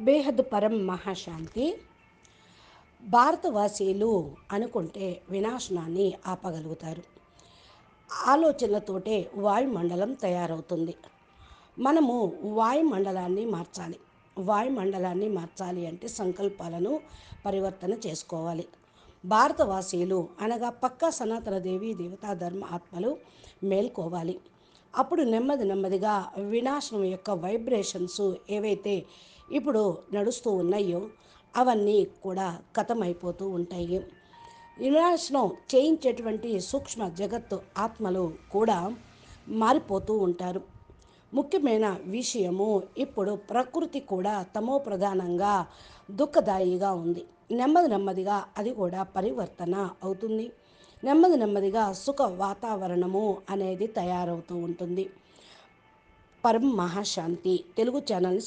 బేహద్ పరం మహాశాంతి. భారతవాసీలు అనుకుంటే వినాశనాన్ని ఆపగలుగుతారు. ఆలోచనలతోటే వాయుమండలం తయారవుతుంది. మనము వాయుమండలాన్ని మార్చాలి. వాయుమండలాన్ని మార్చాలి అంటే సంకల్పాలను పరివర్తన చేసుకోవాలి. భారతవాసీలు అనగా పక్కా సనాతన దేవి దేవతా ధర్మ ఆత్మలు మేల్కోవాలి. అప్పుడు నెమ్మది నెమ్మదిగా వినాశనం యొక్క వైబ్రేషన్స్ ఏవైతే ఇప్పుడు నడుస్తూ ఉన్నాయో అవన్నీ కూడా కథమైపోతూ ఉంటాయి. వినాశనం చేయించేటువంటి సూక్ష్మ జగత్తు ఆత్మలు కూడా మారిపోతూ ఉంటారు. ముఖ్యమైన విషయము, ఇప్పుడు ప్రకృతి కూడా తమో ప్రధానంగా దుఃఖదాయిగా ఉంది. నెమ్మది నెమ్మదిగా అది కూడా పరివర్తన అవుతుంది. నెమ్మది నెమ్మదిగా సుఖ వాతావరణము అనేది తయారవుతూ ఉంటుంది. పరం మహాశాంతి తెలుగు ఛానల్ని